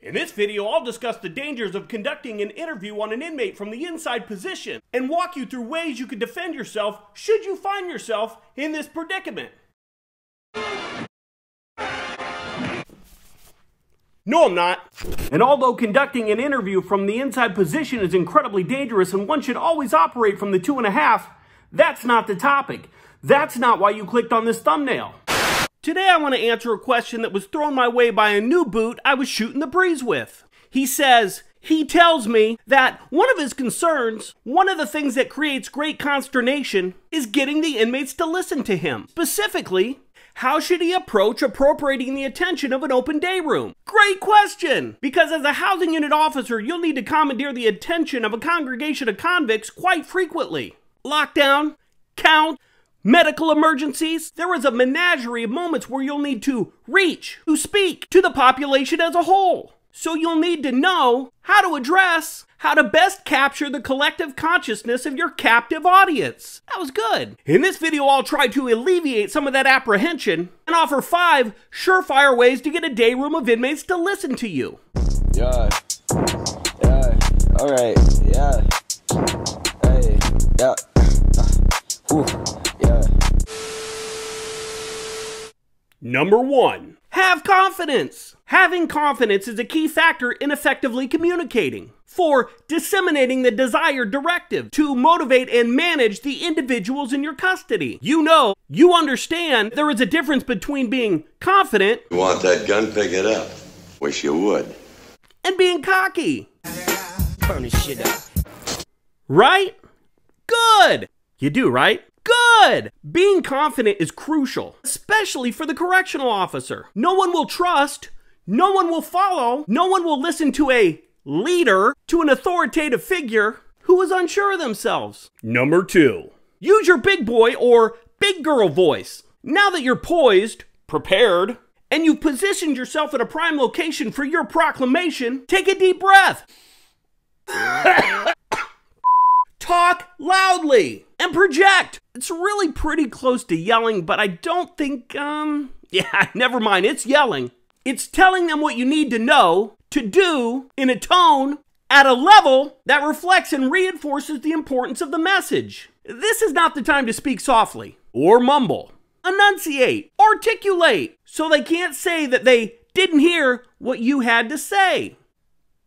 In this video, I'll discuss the dangers of conducting an interview on an inmate from the inside position and walk you through ways you can defend yourself should you find yourself in this predicament. No, I'm not. And although conducting an interview from the inside position is incredibly dangerous and one should always operate from the 2.5, that's not the topic. That's not why you clicked on this thumbnail. Today I want to answer a question that was thrown my way by a new boot I was shooting the breeze with. He tells me that one of his concerns, one of the things that creates great consternation, is getting the inmates to listen to him. Specifically, how should he approach appropriating the attention of an open day room? Great question! Because as a housing unit officer, you'll need to commandeer the attention of a congregation of convicts quite frequently. Lockdown, count, medical emergencies. There is a menagerie of moments where you'll need to reach, to speak to the population as a whole. So you'll need to know how to address, how to best capture the collective consciousness of your captive audience. That was good. In this video, I'll try to alleviate some of that apprehension and offer 5 surefire ways to get a day room of inmates to listen to you. Yeah, all right, yeah, hey, yeah, yeah. Number 1, have confidence. Having confidence is a key factor in effectively communicating, for disseminating the desired directive, to motivate and manage the individuals in your custody. You know, you understand there is a difference between being confident, You want that gun, pick it up. Wish you would. and being cocky. Burn this shit up. Right? Good. You do, right? Good! Being confident is crucial, especially for the correctional officer. No one will trust, no one will follow, no one will listen to a leader, to an authoritative figure who is unsure of themselves. Number 2, use your big boy or big girl voice. Now that you're poised, prepared, and you've positioned yourself at a prime location for your proclamation, take a deep breath. Talk loudly and project. It's really pretty close to yelling, but I don't think, yeah, never mind, it's yelling. It's telling them what you need to know, to do, in a tone, at a level that reflects and reinforces the importance of the message. This is not the time to speak softly or mumble. Enunciate, articulate, so they can't say that they didn't hear what you had to say.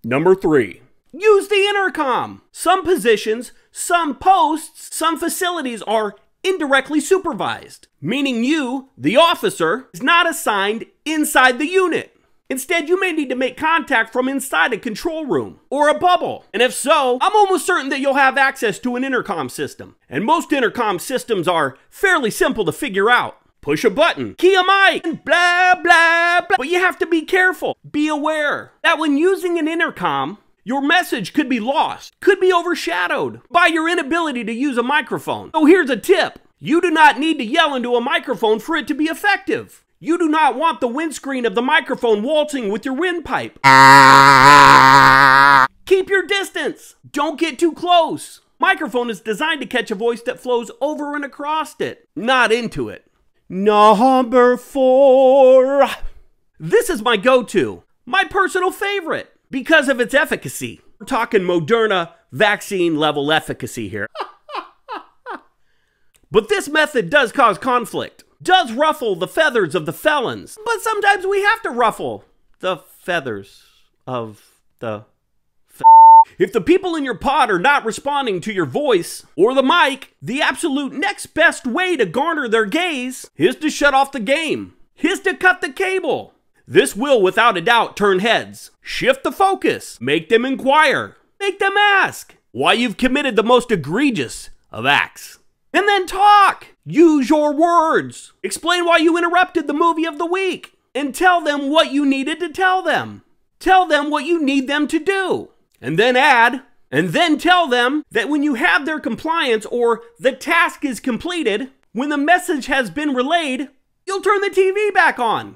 Number 3, use the intercom. Some positions, some posts, some facilities are indirectly supervised, meaning you, the officer, is not assigned inside the unit. Instead, you may need to make contact from inside a control room or a bubble. And if so, I'm almost certain that you'll have access to an intercom system. And most intercom systems are fairly simple to figure out. Push a button, key a mic, and blah, blah, blah. But you have to be careful. Be aware that when using an intercom, your message could be lost, could be overshadowed by your inability to use a microphone. So here's a tip. You do not need to yell into a microphone for it to be effective. You do not want the windscreen of the microphone waltzing with your windpipe. Keep your distance. Don't get too close. Microphone is designed to catch a voice that flows over and across it, not into it. Number 4. This is my go-to, my personal favorite, because of its efficacy. We're talking Moderna vaccine level efficacy here. But this method does cause conflict, does ruffle the feathers of the felons. But sometimes we have to ruffle the feathers of the If the people in your pod are not responding to your voice or the mic, the absolute next best way to garner their gaze is to shut off the game, is to cut the cable. This will, without a doubt, turn heads, shift the focus, make them inquire, make them ask why you've committed the most egregious of acts. And then talk. Use your words. Explain why you interrupted the movie of the week, and tell them what you needed to tell them. Tell them what you need them to do. And then add, and then tell them that when you have their compliance or the task is completed, when the message has been relayed, you'll turn the TV back on.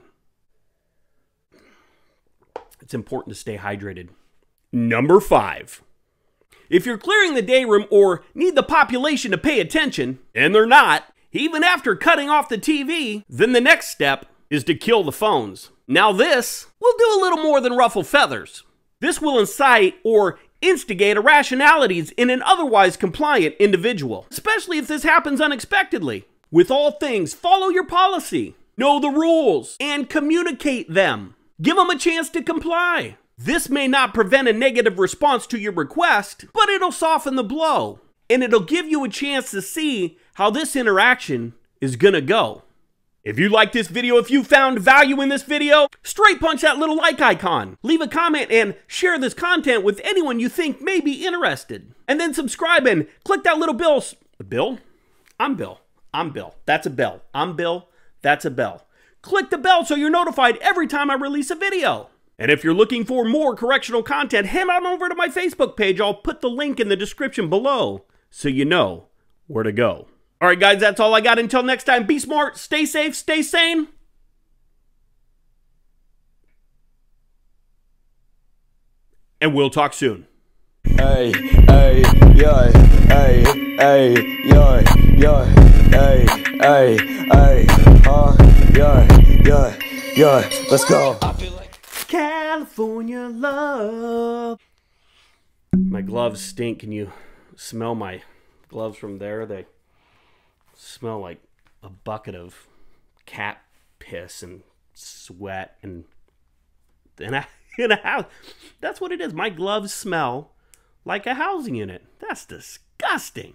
It's important to stay hydrated. Number 5. If you're clearing the day room or need the population to pay attention, and they're not, even after cutting off the TV, then the next step is to kill the phones. Now this will do a little more than ruffle feathers. This will incite or instigate irrationalities in an otherwise compliant individual, especially if this happens unexpectedly. With all things, follow your policy, know the rules, and communicate them. Give them a chance to comply. This may not prevent a negative response to your request, but it'll soften the blow, and it'll give you a chance to see how this interaction is gonna go. If you like this video, if you found value in this video, straight punch that little like icon. Leave a comment and share this content with anyone you think may be interested. And then subscribe and click that little bell. Bill? I'm Bill. I'm Bill. That's a bell. I'm Bill. That's a bell. Click the bell so you're notified every time I release a video. And if you're looking for more correctional content, head on over to my Facebook page. I'll put the link in the description below so you know where to go. All right, guys, that's all I got. Until next time, be smart, stay safe, stay sane. And we'll talk soon. Hey, hey, yeah, hey, hey, yeah, yeah, hey, hey, hey, yeah, let's go. California love. My gloves stink. Can you smell my gloves from there? They smell like a bucket of cat piss and sweat and in a house. That's what it is. My gloves smell like a housing unit. That's disgusting.